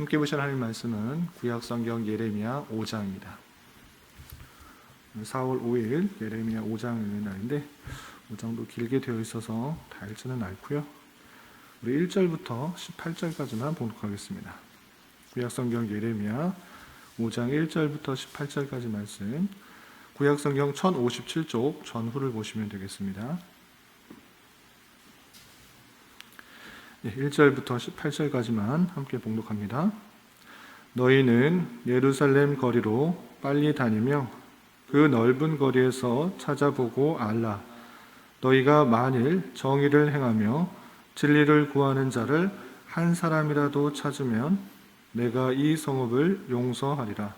함께 보실 하나님 말씀은 구약성경 예레미야 5장입니다. 4월 5일 예레미야 5장 읽는 날인데 5장도 길게 되어 있어서 다 읽지는 않고요. 우리 1절부터 18절까지만 봉독하겠습니다. 구약성경 예레미야 5장 1절부터 18절까지 말씀, 구약성경 1057쪽 전후를 보시면 되겠습니다. 1절부터 18절까지만 함께 봉독합니다. 너희는 예루살렘 거리로 빨리 다니며 그 넓은 거리에서 찾아보고 알라. 너희가 만일 정의를 행하며 진리를 구하는 자를 한 사람이라도 찾으면 내가 이 성읍을 용서하리라.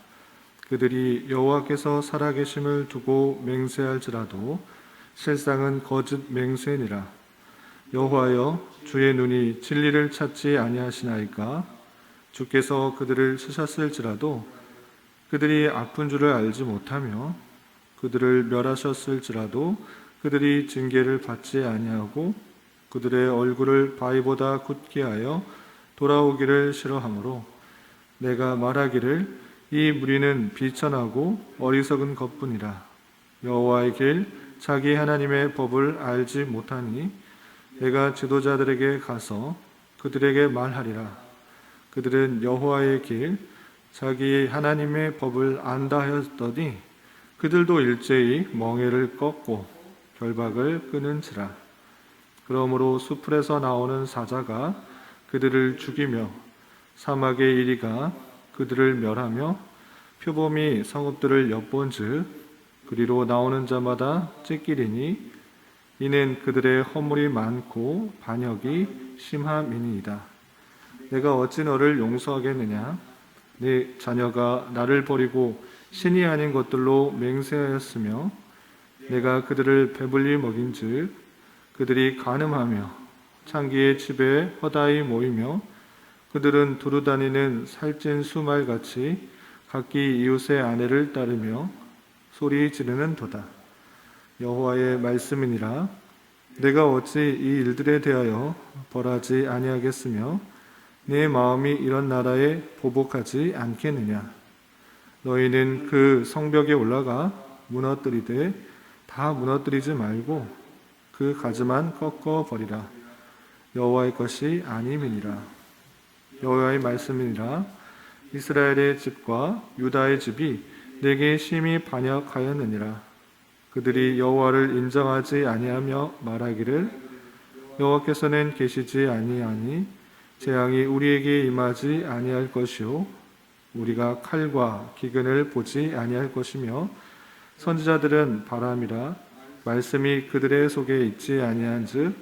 그들이 여호와께서 살아계심을 두고 맹세할지라도 실상은 거짓 맹세니라. 여호와여, 주의 눈이 진리를 찾지 아니하시나이까? 주께서 그들을 치셨을지라도 그들이 아픈 줄을 알지 못하며 그들을 멸하셨을지라도 그들이 징계를 받지 아니하고 그들의 얼굴을 바위보다 굳게 하여 돌아오기를 싫어하므로 내가 말하기를 이 무리는 비천하고 어리석은 것뿐이라. 여호와의 길 자기 하나님의 법을 알지 못하니 내가 지도자들에게 가서 그들에게 말하리라. 그들은 여호와의 길 자기 하나님의 법을 안다 하였더니 그들도 일제히 멍에를 꺾고 결박을 끊은지라. 그러므로 수풀에서 나오는 사자가 그들을 죽이며 사막의 이리가 그들을 멸하며 표범이 성읍들을 엿본즉 그리로 나오는 자마다 찢기리니 이는 그들의 허물이 많고 반역이 심함이니이다. 내가 어찌 너를 용서하겠느냐? 네 자녀가 나를 버리고 신이 아닌 것들로 맹세하였으며 내가 그들을 배불리 먹인즉 그들이 간음하며 창기의 집에 허다히 모이며 그들은 두루다니는 살찐 수말같이 각기 이웃의 아내를 따르며 소리 지르는 도다. 여호와의 말씀이니라. 내가 어찌 이 일들에 대하여 벌하지 아니하겠으며 내 마음이 이런 나라에 보복하지 않겠느냐? 너희는 그 성벽에 올라가 무너뜨리되 다 무너뜨리지 말고 그 가지만 꺾어 버리라. 여호와의 것이 아님이니라. 여호와의 말씀이니라. 이스라엘의 집과 유다의 집이 내게 심히 반역하였느니라. 그들이 여호와를 인정하지 아니하며 말하기를 여호와께서는 계시지 아니하니 재앙이 우리에게 임하지 아니할 것이요 우리가 칼과 기근을 보지 아니할 것이며 선지자들은 바람이라 말씀이 그들의 속에 있지 아니한즉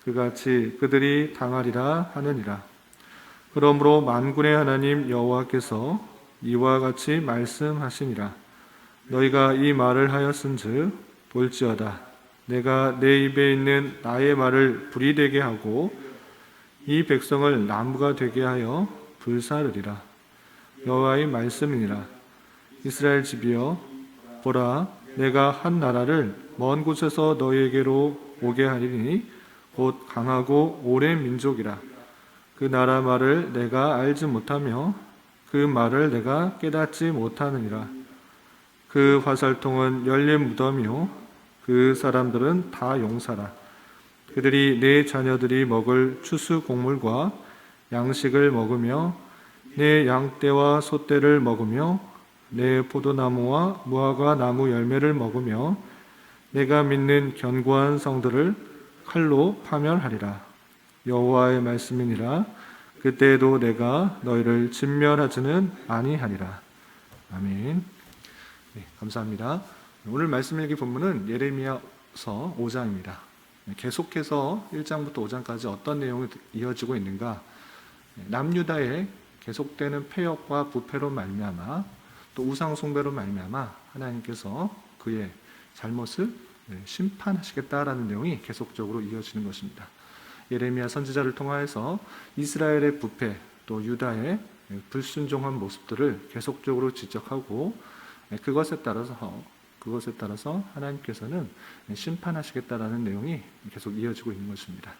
그같이 그들이 당하리라 하느니라. 그러므로 만군의 하나님 여호와께서 이와 같이 말씀하시니라. 너희가 이 말을 하였은즉 볼지어다. 내가 내 입에 있는 나의 말을 불이 되게 하고 이 백성을 나무가 되게 하여 불사르리라. 여호와의 말씀이니라. 이스라엘 집이여, 보라, 내가 한 나라를 먼 곳에서 너희에게로 오게 하리니 곧 강하고 오랜 민족이라. 그 나라 말을 내가 알지 못하며 그 말을 내가 깨닫지 못하느니라. 그 화살통은 열린 무덤이요 그 사람들은 다 용사라. 그들이 내 자녀들이 먹을 추수 곡물과 양식을 먹으며 내 양떼와 소떼를 먹으며 내 포도나무와 무화과 나무 열매를 먹으며 내가 믿는 견고한 성들을 칼로 파멸하리라. 여호와의 말씀이니라. 그때에도 내가 너희를 진멸하지는 아니하리라. 아멘. 네, 감사합니다. 오늘 말씀 읽기 본문은 예레미야서 5장입니다. 계속해서 1장부터 5장까지 어떤 내용이 이어지고 있는가? 남유다의 계속되는 패역과 부패로 말미암아 또 우상 숭배로 말미암아 하나님께서 그의 잘못을 심판하시겠다라는 내용이 계속적으로 이어지는 것입니다. 예레미야 선지자를 통하여서 이스라엘의 부패 또 유다의 불순종한 모습들을 계속적으로 지적하고 그것에 따라서 하나님께서는 심판하시겠다라는 내용이 계속 이어지고 있는 것입니다.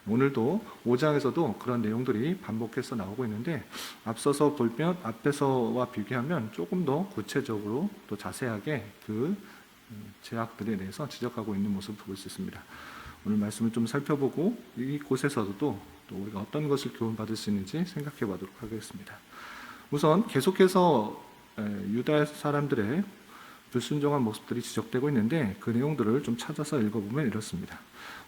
오늘도 5장에서도 그런 내용들이 반복해서 나오고 있는데 앞서서 보면 앞에서와 비교하면 조금 더 구체적으로 또 자세하게 그 제약들에 대해서 지적하고 있는 모습을 볼 수 있습니다. 오늘 말씀을 좀 살펴보고 이곳에서도 또 우리가 어떤 것을 교훈받을 수 있는지 생각해 보도록 하겠습니다. 우선 계속해서 유다 사람들의 불순종한 모습들이 지적되고 있는데 그 내용들을 좀 찾아서 읽어보면 이렇습니다.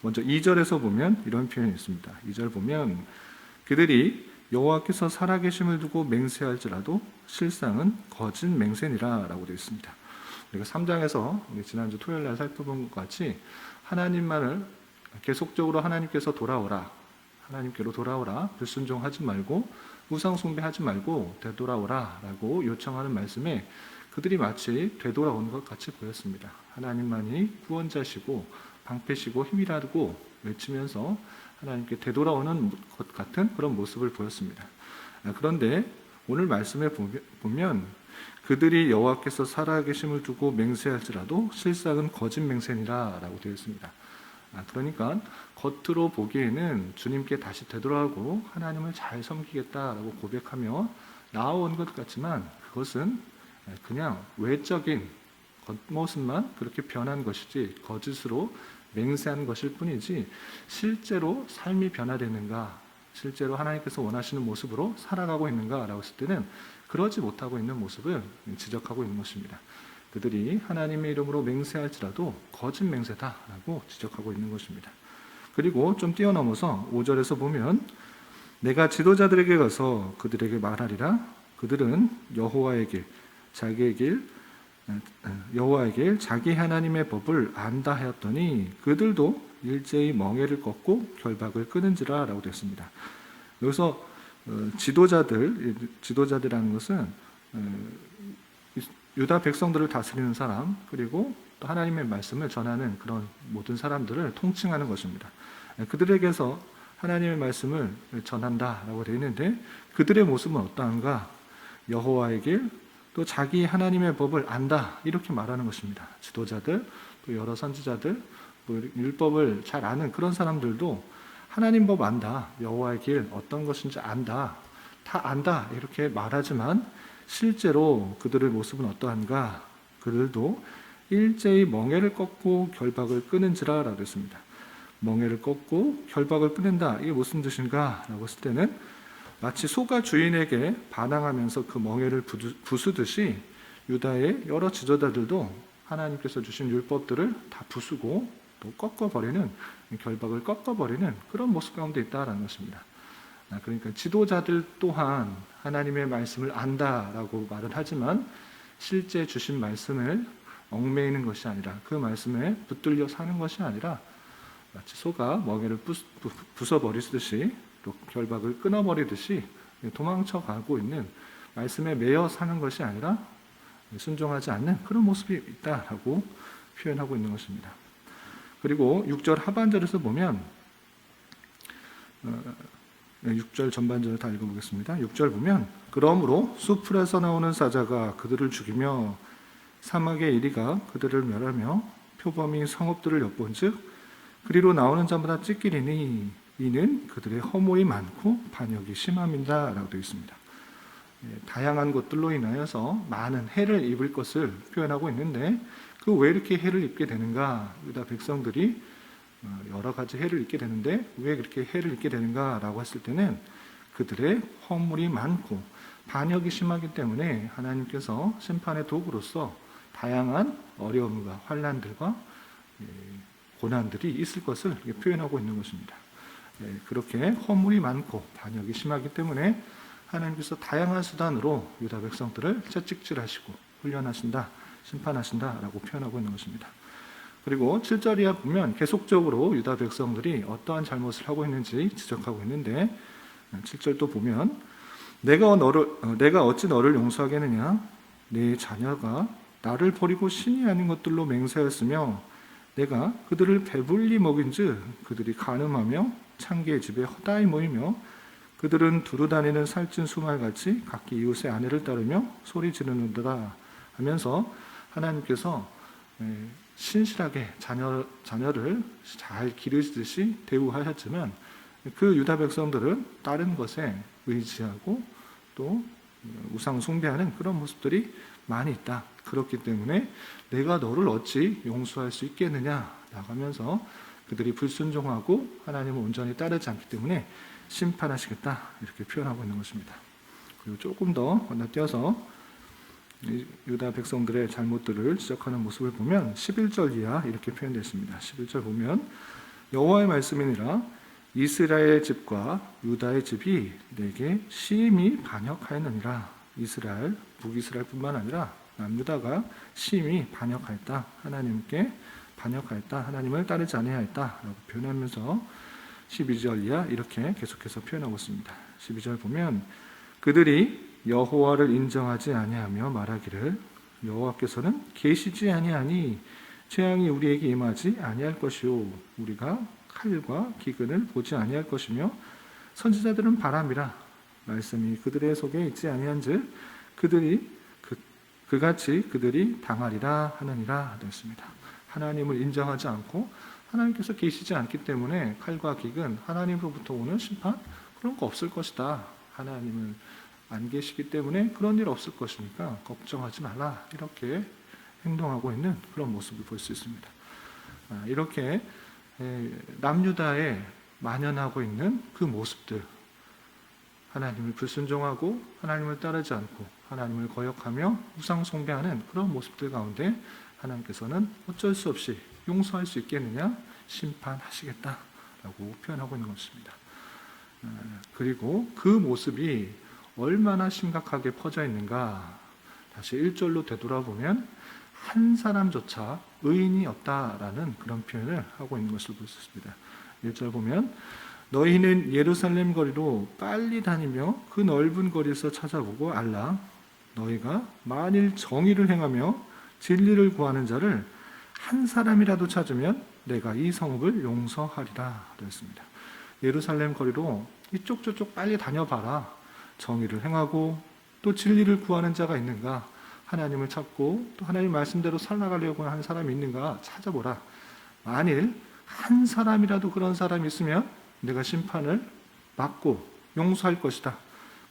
먼저 2절에서 보면 이런 표현이 있습니다. 2절 보면 그들이 여호와께서 살아계심을 두고 맹세할지라도 실상은 거짓 맹세니라 라고 되어 있습니다. 우리가 3장에서 우리 지난주 토요일날 살펴본 것 같이 하나님만을 계속적으로 하나님께서 하나님께로 돌아오라, 불순종하지 말고 우상 숭배하지 말고 되돌아오라 라고 요청하는 말씀에 그들이 마치 되돌아오는 것 같이 보였습니다. 하나님만이 구원자시고 방패시고 힘이라고 외치면서 하나님께 되돌아오는 것 같은 그런 모습을 보였습니다. 그런데 오늘 말씀에 보면 그들이 여호와께서 살아계심을 두고 맹세할지라도 실상은 거짓 맹세니라 라고 되어 있습니다. 그러니까 겉으로 보기에는 주님께 다시 되돌아오고 하나님을 잘 섬기겠다라고 고백하며 나아온 것 같지만 그것은 그냥 외적인 겉모습만 그렇게 변한 것이지 거짓으로 맹세한 것일 뿐이지 실제로 삶이 변화되는가, 실제로 하나님께서 원하시는 모습으로 살아가고 있는가라고 했을 때는 그러지 못하고 있는 모습을 지적하고 있는 것입니다. 그들이 하나님의 이름으로 맹세할지라도 거짓 맹세다라고 지적하고 있는 것입니다. 그리고 좀 뛰어넘어서 5절에서 보면 내가 지도자들에게 가서 그들에게 말하리라. 그들은 여호와에게 자기 하나님의 법을 안다 하였더니 그들도 일제히 멍에를 꺾고 결박을 끊은지라 라고 되었습니다. 여기서 지도자들이라는 것은 유다 백성들을 다스리는 사람, 그리고 또 하나님의 말씀을 전하는 그런 모든 사람들을 통칭하는 것입니다. 그들에게서 하나님의 말씀을 전한다라고 되어 있는데 그들의 모습은 어떠한가? 여호와의 길, 또 자기 하나님의 법을 안다 이렇게 말하는 것입니다. 지도자들, 또 여러 선지자들, 또 율법을 잘 아는 그런 사람들도 하나님 법 안다, 여호와의 길 어떤 것인지 안다, 다 안다 이렇게 말하지만 실제로 그들의 모습은 어떠한가? 그들도 일제히 멍에를 꺾고 결박을 끊은지라 라고 했습니다. 멍에를 꺾고 결박을 끊는다. 이게 무슨 뜻인가? 라고 했을 때는 마치 소가 주인에게 반항하면서 그 멍에를 부수듯이 유다의 여러 지도자들도 하나님께서 주신 율법들을 다 부수고 또 꺾어버리는, 결박을 꺾어버리는 그런 모습 가운데 있다라는 것입니다. 그러니까 지도자들 또한 하나님의 말씀을 안다라고 말을 하지만 실제 주신 말씀을 얽매이는 것이 아니라 그 말씀에 붙들려 사는 것이 아니라 마치 소가 멍에를 부숴버리듯이 또 결박을 끊어버리듯이 도망쳐 가고 있는, 말씀에 매여 사는 것이 아니라 순종하지 않는 그런 모습이 있다라고 표현하고 있는 것입니다. 그리고 6절 하반절에서 보면 6절 전반절을 다 읽어보겠습니다. 6절 보면 그러므로 숲풀에서 나오는 사자가 그들을 죽이며 사막의 이리가 그들을 멸하며 표범이 성읍들을 엿본즉 그리로 나오는 자마다 찢기리니 이는 그들의 허물이 많고 반역이 심함이다 라고 되어 있습니다. 다양한 것들로 인하여서 많은 해를 입을 것을 표현하고 있는데 그 왜 이렇게 해를 입게 되는가? 유다 백성들이 여러 가지 해를 입게 되는데 왜 그렇게 해를 입게 되는가 라고 했을 때는 그들의 허물이 많고 반역이 심하기 때문에 하나님께서 심판의 도구로서 다양한 어려움과 환난들과 고난들이 있을 것을 표현하고 있는 것입니다. 그렇게 허물이 많고 반역이 심하기 때문에 하나님께서 다양한 수단으로 유다 백성들을 채찍질하시고 훈련하신다, 심판하신다라고 표현하고 있는 것입니다. 그리고 7절 이하 보면 계속적으로 유다 백성들이 어떠한 잘못을 하고 있는지 지적하고 있는데 7절도 보면 내가 어찌 너를 용서하겠느냐? 내 자녀가 나를 버리고 신이 아닌 것들로 맹세하였으며 내가 그들을 배불리 먹인즉 그들이 간음하며 창기의 집에 허다히 모이며 그들은 두루 다니는 살찐 수말같이 각기 이웃의 아내를 따르며 소리 지르는도다 하면서 하나님께서 신실하게 자녀를 잘 기르시듯이 대우하셨지만 그 유다 백성들은 다른 것에 의지하고 또 우상 숭배하는 그런 모습들이 많이 있다. 그렇기 때문에 내가 너를 어찌 용서할 수 있겠느냐 나가면서 그들이 불순종하고 하나님을 온전히 따르지 않기 때문에 심판하시겠다 이렇게 표현하고 있는 것입니다. 그리고 조금 더 건너뛰어서 유다 백성들의 잘못들을 지적하는 모습을 보면 11절 이하 이렇게 표현되어 있습니다. 11절 보면 여호와의 말씀이니라 이스라엘 집과 유다의 집이 내게 심히 반역하였느니라. 이스라엘, 북이스라엘뿐만 아니라 남유다가 심히 반역하였다. 하나님께 반역하였다. 하나님을 따르지 아니하였다 라고 표현하면서 12절 이하 이렇게 계속해서 표현하고 있습니다. 12절 보면 그들이 여호와를 인정하지 아니하며 말하기를 여호와께서는 계시지 아니하니 재앙이 우리에게 임하지 아니할 것이요 우리가 칼과 기근을 보지 아니할 것이며 선지자들은 바람이라 말씀이 그들의 속에 있지 아니한즉 그같이 그들이 당하리라 하느니라 되었습니다. 하나님을 인정하지 않고 하나님께서 계시지 않기 때문에 칼과 기근, 하나님으로부터 오는 심판 그런 거 없을 것이다. 하나님을 안 계시기 때문에 그런 일 없을 것이니까 걱정하지 말라. 이렇게 행동하고 있는 그런 모습을 볼 수 있습니다. 이렇게 남유다에 만연하고 있는 그 모습들, 하나님을 불순종하고 하나님을 따르지 않고 하나님을 거역하며 우상 숭배하는 그런 모습들 가운데 하나님께서는 어쩔 수 없이 용서할 수 있겠느냐? 심판하시겠다라고 표현하고 있는 것입니다. 그리고 그 모습이 얼마나 심각하게 퍼져 있는가? 다시 1절로 되돌아보면 한 사람조차 의인이 없다라는 그런 표현을 하고 있는 것을 볼 수 있습니다. 1절 보면 너희는 예루살렘 거리로 빨리 다니며 그 넓은 거리에서 찾아보고 알라. 너희가 만일 정의를 행하며 진리를 구하는 자를 한 사람이라도 찾으면 내가 이 성읍을 용서하리라 되었습니다. 예루살렘 거리로 이쪽 저쪽 빨리 다녀봐라. 정의를 행하고 또 진리를 구하는 자가 있는가? 하나님을 찾고 또 하나님 말씀대로 살아가려고 하는 사람이 있는가 찾아보라. 만일 한 사람이라도 그런 사람이 있으면 내가 심판을 막고 용서할 것이다.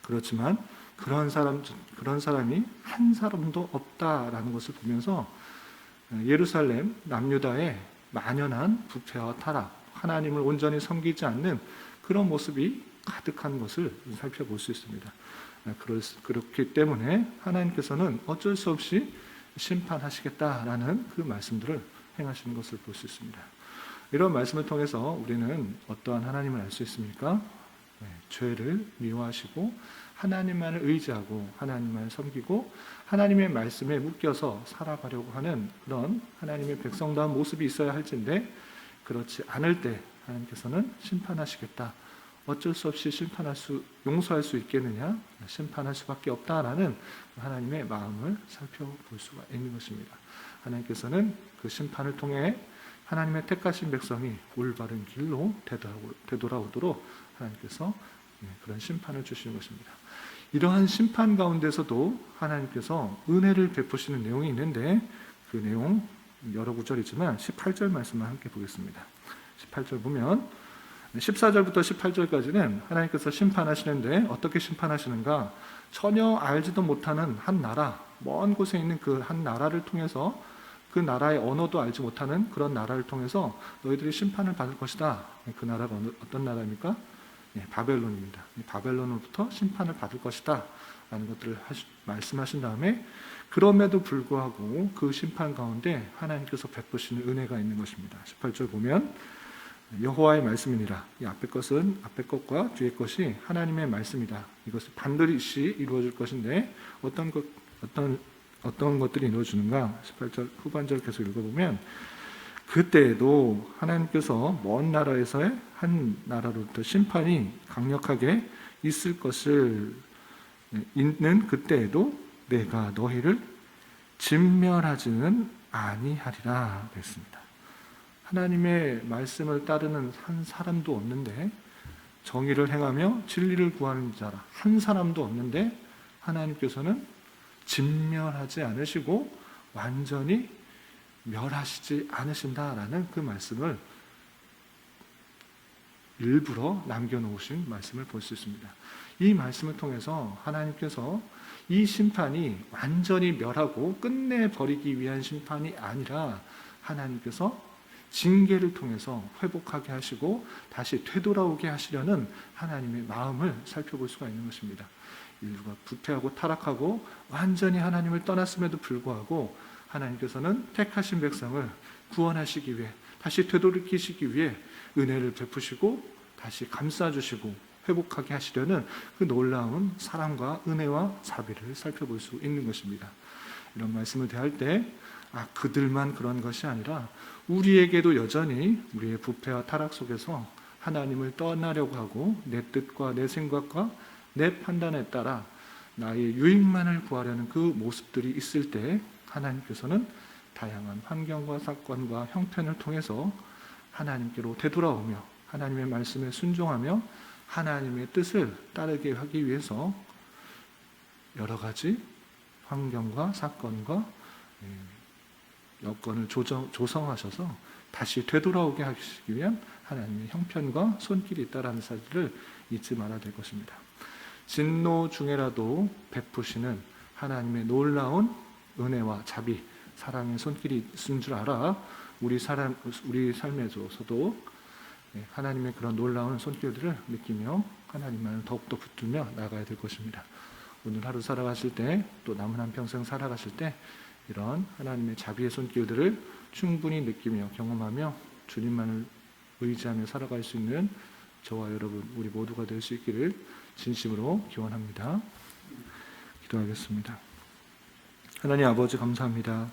그렇지만 그런 사람이 한 사람도 없다라는 것을 보면서 예루살렘 남유다에 만연한 부패와 타락, 하나님을 온전히 섬기지 않는 그런 모습이 가득한 것을 살펴볼 수 있습니다. 그렇기 때문에 하나님께서는 어쩔 수 없이 심판하시겠다라는 그 말씀들을 행하시는 것을 볼 수 있습니다. 이런 말씀을 통해서 우리는 어떠한 하나님을 알 수 있습니까? 죄를 미워하시고 하나님만을 의지하고 하나님만을 섬기고 하나님의 말씀에 묶여서 살아가려고 하는 그런 하나님의 백성다운 모습이 있어야 할진데 그렇지 않을 때 하나님께서는 심판하시겠다. 어쩔 수 없이 용서할 수 있겠느냐? 심판할 수밖에 없다라는 하나님의 마음을 살펴볼 수가 있는 것입니다. 하나님께서는 그 심판을 통해 하나님의 택하신 백성이 올바른 길로 되돌아오도록 하나님께서 그런 심판을 주시는 것입니다. 이러한 심판 가운데서도 하나님께서 은혜를 베푸시는 내용이 있는데 그 내용 여러 구절이지만 18절 말씀만 함께 보겠습니다. 18절 보면 14절부터 18절까지는 하나님께서 심판하시는데 어떻게 심판하시는가? 전혀 알지도 못하는 한 나라, 먼 곳에 있는 그 한 나라를 통해서 그 나라의 언어도 알지 못하는 그런 나라를 통해서 너희들이 심판을 받을 것이다. 그 나라가 어떤 나라입니까? 바벨론입니다. 바벨론으로부터 심판을 받을 것이다 라는 것들을 말씀하신 다음에 그럼에도 불구하고 그 심판 가운데 하나님께서 베푸시는 은혜가 있는 것입니다. 18절 보면 여호와의 말씀이니라. 이 앞에 것과 뒤에 것이 하나님의 말씀이다. 이것을 반드시 이루어질 것인데 어떤 것들이 이루어지는가? 18절 후반절 계속 읽어보면 그때에도 하나님께서 먼 나라에서의 한 나라로부터 심판이 강력하게 있을 것을 있는 그때에도 내가 너희를 진멸하지는 아니하리라 그랬습니다. 하나님의 말씀을 따르는 한 사람도 없는데 정의를 행하며 진리를 구하는 자라 한 사람도 없는데 하나님께서는 진멸하지 않으시고 완전히 멸하시지 않으신다라는 그 말씀을 일부러 남겨놓으신 말씀을 볼 수 있습니다. 이 말씀을 통해서 하나님께서 이 심판이 완전히 멸하고 끝내버리기 위한 심판이 아니라 하나님께서 징계를 통해서 회복하게 하시고 다시 되돌아오게 하시려는 하나님의 마음을 살펴볼 수가 있는 것입니다. 인류가 부패하고 타락하고 완전히 하나님을 떠났음에도 불구하고 하나님께서는 택하신 백성을 구원하시기 위해, 다시 되돌이키시기 위해 은혜를 베푸시고 다시 감싸주시고 회복하게 하시려는 그 놀라운 사랑과 은혜와 자비를 살펴볼 수 있는 것입니다. 이런 말씀을 대할 때 그들만 그런 것이 아니라 우리에게도 여전히 우리의 부패와 타락 속에서 하나님을 떠나려고 하고 내 뜻과 내 생각과 내 판단에 따라 나의 유익만을 구하려는 그 모습들이 있을 때 하나님께서는 다양한 환경과 사건과 형편을 통해서 하나님께로 되돌아오며 하나님의 말씀에 순종하며 하나님의 뜻을 따르게 하기 위해서 여러 가지 환경과 사건과 여건을 조성하셔서 다시 되돌아오게 하시기 위한 하나님의 형편과 손길이 있다는 사실을 잊지 말아야 될 것입니다. 진노 중에라도 베푸시는 하나님의 놀라운 은혜와 자비, 사랑의 손길이 있은 줄 알아 우리 삶에서도 하나님의 그런 놀라운 손길들을 느끼며 하나님만을 더욱더 붙들며 나가야 될 것입니다. 오늘 하루 살아가실 때, 또 남은 한평생 살아가실 때 이런 하나님의 자비의 손길들을 충분히 느끼며 경험하며 주님만을 의지하며 살아갈 수 있는 저와 여러분 우리 모두가 될 수 있기를 진심으로 기원합니다. 기도하겠습니다. 하나님 아버지 감사합니다.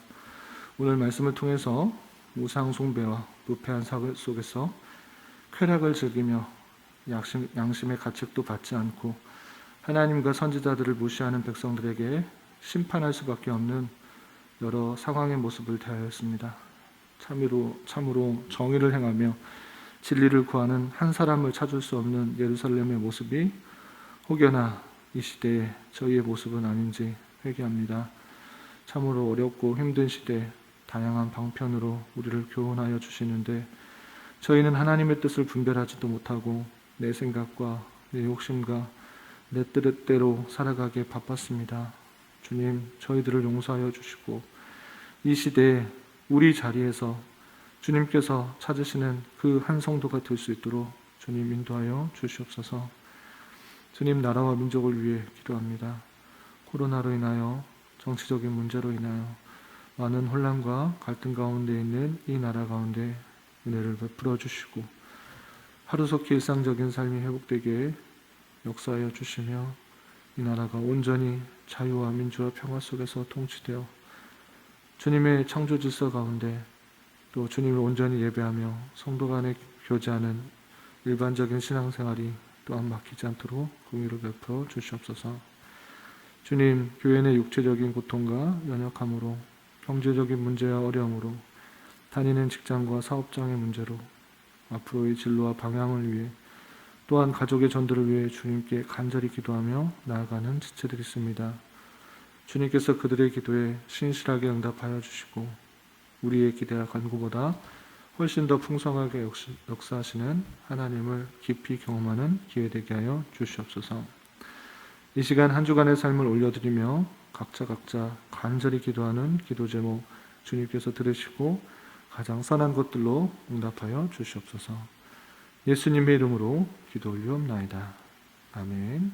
오늘 말씀을 통해서 우상 숭배와 부패한 사회 속에서 쾌락을 즐기며 양심의 가책도 받지 않고 하나님과 선지자들을 무시하는 백성들에게 심판할 수밖에 없는 여러 상황의 모습을 대하였습니다. 참으로 정의를 행하며 진리를 구하는 한 사람을 찾을 수 없는 예루살렘의 모습이 혹여나 이 시대에 저희의 모습은 아닌지 회개합니다. 참으로 어렵고 힘든 시대 다양한 방편으로 우리를 교훈하여 주시는데 저희는 하나님의 뜻을 분별하지도 못하고 내 생각과 내 욕심과 내 뜻대로 살아가기에 바빴습니다. 주님, 저희들을 용서하여 주시고 이 시대에 우리 자리에서 주님께서 찾으시는 그 한 성도가 될 수 있도록 주님 인도하여 주시옵소서. 주님, 나라와 민족을 위해 기도합니다. 코로나로 인하여 정치적인 문제로 인하여 많은 혼란과 갈등 가운데 있는 이 나라 가운데 은혜를 베풀어 주시고 하루속히 일상적인 삶이 회복되게 역사하여 주시며 이 나라가 온전히 자유와 민주와 평화 속에서 통치되어 주님의 창조 질서 가운데 또 주님을 온전히 예배하며 성도 간에 교제하는 일반적인 신앙생활이 또한 막히지 않도록 긍휼을 베풀어 주시옵소서. 주님, 교회 내 육체적인 고통과 연약함으로 경제적인 문제와 어려움으로 다니는 직장과 사업장의 문제로 앞으로의 진로와 방향을 위해 또한 가족의 전도를 위해 주님께 간절히 기도하며 나아가는 지체들이 있습니다. 주님께서 그들의 기도에 신실하게 응답하여 주시고 우리의 기대와 간구보다 훨씬 더 풍성하게 역사하시는 하나님을 깊이 경험하는 기회 되게 하여 주시옵소서. 이 시간 한 주간의 삶을 올려드리며 각자 간절히 기도하는 기도 제목 주님께서 들으시고 가장 선한 것들로 응답하여 주시옵소서. 예수님의 이름으로 기도 올리옵나이다. 아멘.